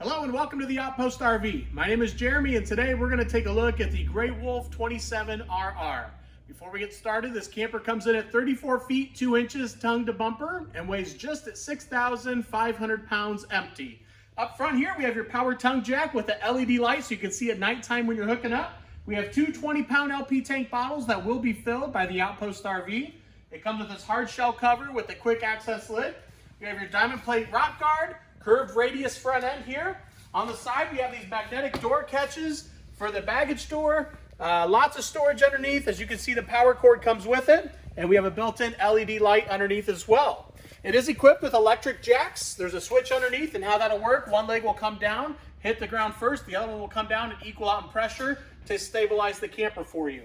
Hello and welcome to the Outpost RV. My name is Jeremy and today we're going to take a look at the Grey Wolf 27RR. Before we get started, this camper comes in at 34 feet 2 inches tongue to bumper and weighs just at 6,500 pounds empty. Up front here we have your power tongue jack with the LED light so you can see at nighttime when you're hooking up. We have two 20-pound LP tank bottles that will be filled by the Outpost RV. It comes with this hard shell cover with a quick access lid. You have your diamond plate rock guard, curved radius front end here. On the side, we have these magnetic door catches for the baggage door. Lots of storage underneath. As you can see, the power cord comes with it. And we have a built-in LED light underneath as well. It is equipped with electric jacks. There's a switch underneath, and how that'll work, one leg will come down, hit the ground first. The other one will come down and equal out in pressure to stabilize the camper for you.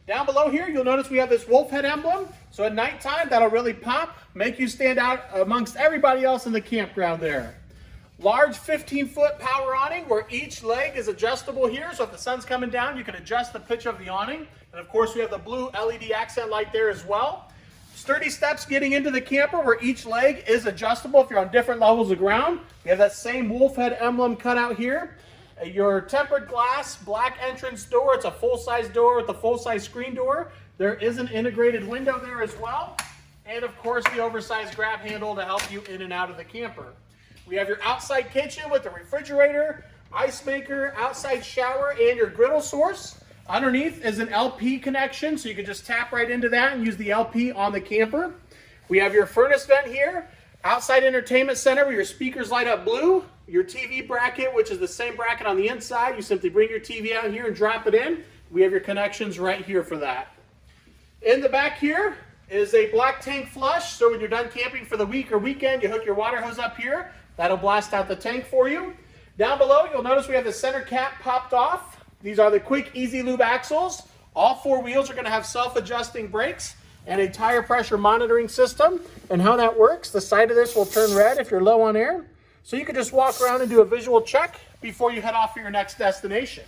Down below here, you'll notice we have this wolf head emblem. So at nighttime, that'll really pop, make you stand out amongst everybody else in the campground there. Large 15-foot power awning where each leg is adjustable here. So if the sun's coming down, you can adjust the pitch of the awning. And of course, we have the blue LED accent light there as well. Sturdy steps getting into the camper where each leg is adjustable if you're on different levels of ground. We have that same wolf head emblem cut out here. Your tempered glass black entrance door. It's a full-size door with a full-size screen door. There is an integrated window there as well. And of course, the oversized grab handle to help you in and out of the camper. We have your outside kitchen with the refrigerator, ice maker, outside shower, and your griddle source. Underneath is an LP connection, so you can just tap right into that and use the LP on the camper. We have your furnace vent here, outside entertainment center where your speakers light up blue, your TV bracket, which is the same bracket on the inside. You simply bring your TV out here and drop it in. We have your connections right here for that. In the back here is a black tank flush, so when you're done camping for the week or weekend, you hook your water hose up here. That'll blast out the tank for you. Down below, you'll notice we have the center cap popped off. These are the quick, easy lube axles. All four wheels are going to have self-adjusting brakes and a tire pressure monitoring system. And how that works, the side of this will turn red if you're low on air. So you can just walk around and do a visual check before you head off for your next destination.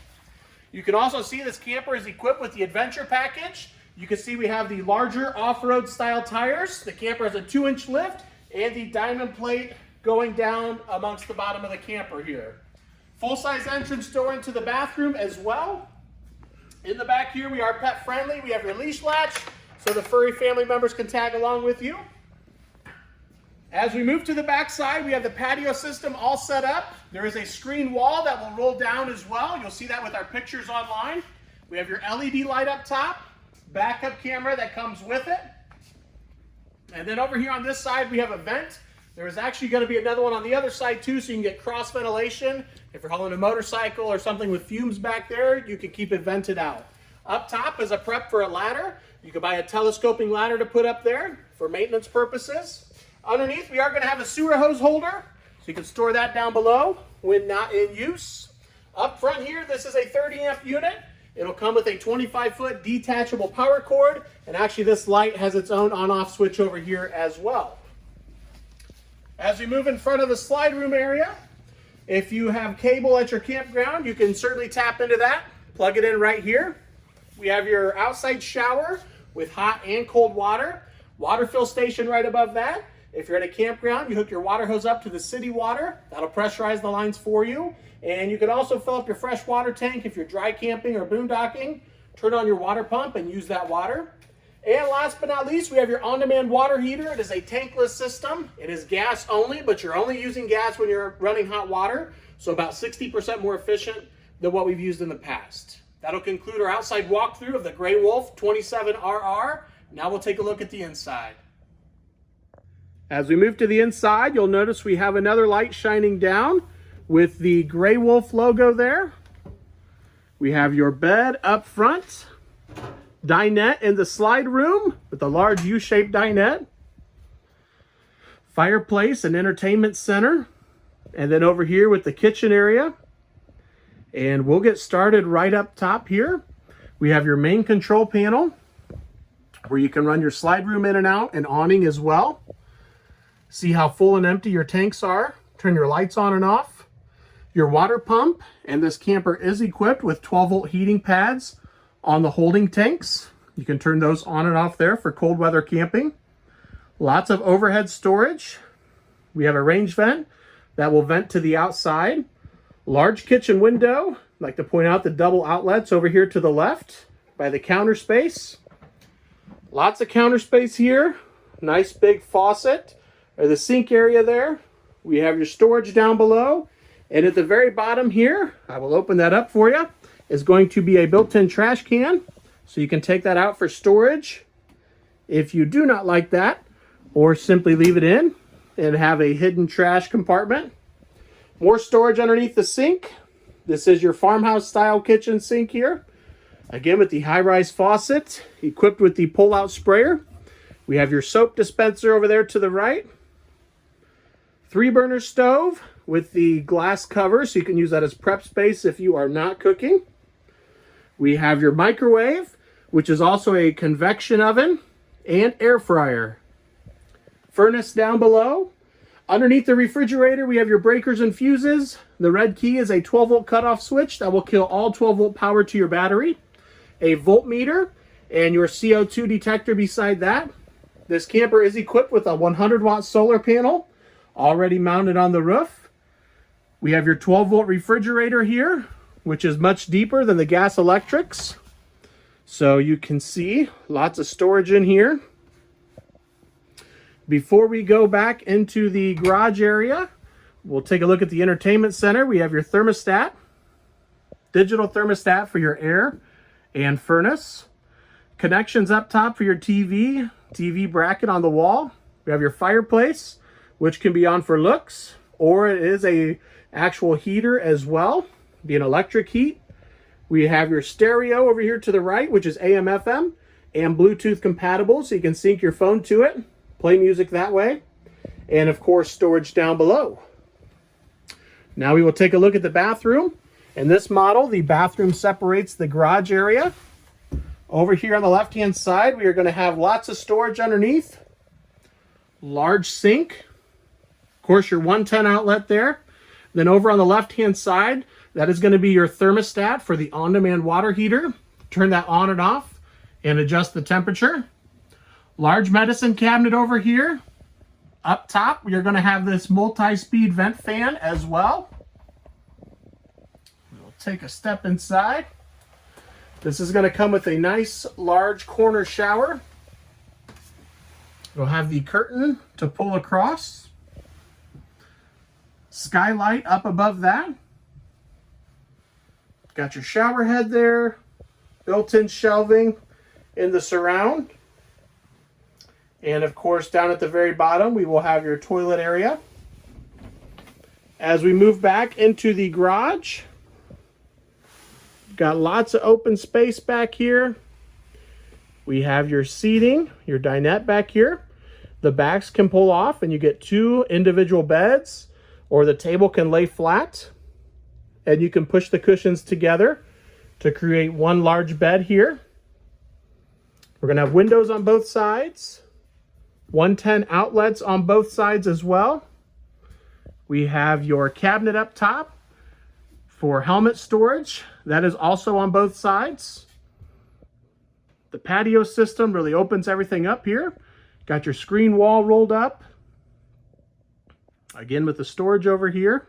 You can also see this camper is equipped with the adventure package. You can see we have the larger off-road style tires. The camper has a 2-inch lift and the diamond plate going down amongst the bottom of the camper here. Full-size entrance door into the bathroom as well. In the back here, we are pet friendly. We have your leash latch so the furry family members can tag along with you. As we move to the back side, we have the patio system all set up. There is a screen wall that will roll down as well. You'll see that with our pictures online. We have your LED light up top, backup camera that comes with it. And then over here on this side, we have a vent. There is actually going to be another one on the other side too, so you can get cross ventilation. If you're hauling a motorcycle or something with fumes back there, you can keep it vented out. Up top is a prep for a ladder. You can buy a telescoping ladder to put up there for maintenance purposes. Underneath, we are going to have a sewer hose holder, so you can store that down below when not in use. Up front here, this is a 30 amp unit. It'll come with a 25-foot detachable power cord, and actually this light has its own on-off switch over here as well. As we move in front of the slide room area, if you have cable at your campground, you can certainly tap into that. Plug it in right here. We have your outside shower with hot and cold water. Water fill station right above that. If you're at a campground, you hook your water hose up to the city water. That'll pressurize the lines for you. And you can also fill up your fresh water tank if you're dry camping or boondocking. Turn on your water pump and use that water. And last but not least, we have your on-demand water heater. It is a tankless system. It is gas only, but you're only using gas when you're running hot water. So about 60% more efficient than what we've used in the past. That'll conclude our outside walkthrough of the Grey Wolf 27RR. Now we'll take a look at the inside. As we move to the inside, you'll notice we have another light shining down with the Grey Wolf logo there. We have your bed up front. Dinette in the slide room with a large U-shaped dinette. Fireplace and entertainment center. And then over here with the kitchen area. And we'll get started right up top here. We have your main control panel where you can run your slide room in and out and awning as well. See how full and empty your tanks are. Turn your lights on and off. Your water pump, and this camper is equipped with 12-volt heating pads on the holding tanks. You can turn those on and off there for cold weather camping. Lots of overhead storage. We have a range vent that will vent to the outside. Large kitchen window. I'd like to point out the double outlets over here to the left by the counter space. Lots of counter space here. Nice big faucet, or the sink area there. We have your storage down below. And at the very bottom here, I will open that up for you, is going to be a built-in trash can. So you can take that out for storage if you do not like that, or simply leave it in and have a hidden trash compartment. More storage underneath the sink. This is your farmhouse style kitchen sink here. Again, with the high-rise faucet, equipped with the pull-out sprayer. We have your soap dispenser over there to the right. 3-burner stove with the glass cover, so you can use that as prep space if you are not cooking. We have your microwave, which is also a convection oven and air fryer. Furnace down below. Underneath the refrigerator, we have your breakers and fuses. The red key is a 12-volt cutoff switch that will kill all 12-volt power to your battery. A voltmeter and your CO2 detector beside that. This camper is equipped with a 100-watt solar panel already mounted on the roof. We have your 12-volt refrigerator here, which is much deeper than the gas electrics. So you can see lots of storage in here. Before we go back into the garage area, we'll take a look at the entertainment center. We have your thermostat, digital thermostat for your air and furnace. Connections up top for your TV bracket on the wall. We have your fireplace, which can be on for looks, or it is a actual heater as well, be an electric heat. We have your stereo over here to the right, which is AM, FM, and Bluetooth compatible, so you can sync your phone to it, play music that way, and of course storage down below. Now we will take a look at the bathroom. In this model, the bathroom separates the garage area. Over here on the left-hand side, we are going to have lots of storage underneath. Large sink. Of course, your 110 outlet there. Then over on the left-hand side, that is going to be your thermostat for the on-demand water heater. Turn that on and off and adjust the temperature. Large medicine cabinet over here. Up top, you're going to have this multi-speed vent fan as well. We'll take a step inside. This is going to come with a nice large corner shower. You'll have the curtain to pull across. Skylight up above that. Got your shower head there. Built-in shelving in the surround. And of course, down at the very bottom, we will have your toilet area. As we move back into the garage, got lots of open space back here. We have your seating, your dinette back here. The backs can pull off and you get 2 individual beds, or the table can lay flat. And you can push the cushions together to create one large bed here. We're going to have windows on both sides. 110 outlets on both sides as well. We have your cabinet up top for helmet storage. That is also on both sides. The patio system really opens everything up here. Got your screen wall rolled up. Again with the storage over here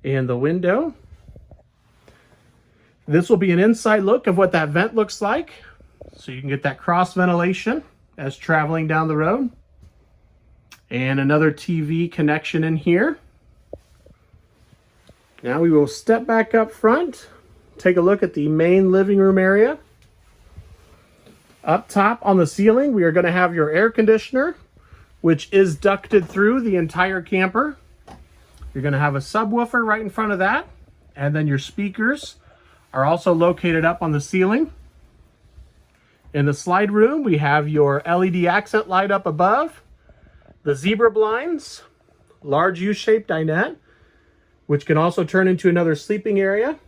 and the window. This will be an inside look of what that vent looks like. So you can get that cross ventilation as traveling down the road. And another TV connection in here. Now we will step back up front, take a look at the main living room area. Up top on the ceiling, we are going to have your air conditioner, which is ducted through the entire camper. You're going to have a subwoofer right in front of that. And then your speakers are also located up on the ceiling. In the slide room, we have your LED accent light up above, the zebra blinds, large U-shaped dinette, which can also turn into another sleeping area,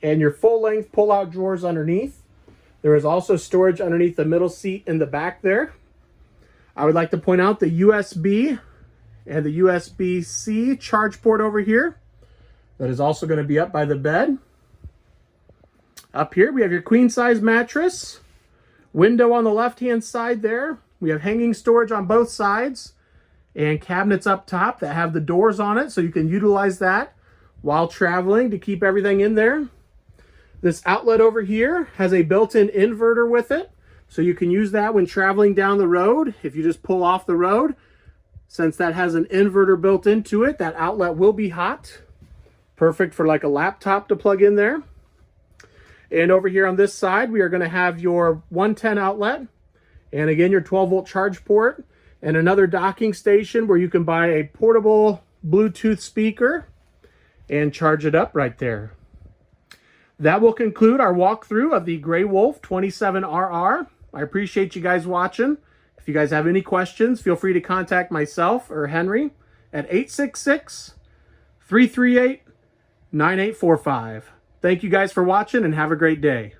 and your full-length pull-out drawers underneath. There is also storage underneath the middle seat in the back there. I would like to point out the USB and the USB-C charge port over here. That is also going to be up by the bed. Up here, we have your queen-size mattress. Window on the left-hand side there. We have hanging storage on both sides and cabinets up top that have the doors on it, so you can utilize that while traveling to keep everything in there. This outlet over here has a built-in inverter with it, so you can use that when traveling down the road. If you just pull off the road, since that has an inverter built into it, that outlet will be hot. Perfect for like a laptop to plug in there. And over here on this side, we are going to have your 110 outlet, and again your 12-volt charge port, and another docking station where you can buy a portable Bluetooth speaker and charge it up right there. That will conclude our walkthrough of the Grey Wolf 27RR. I appreciate you guys watching. If you guys have any questions, feel free to contact myself or Henry at 866-338-9845. Thank you guys for watching and have a great day.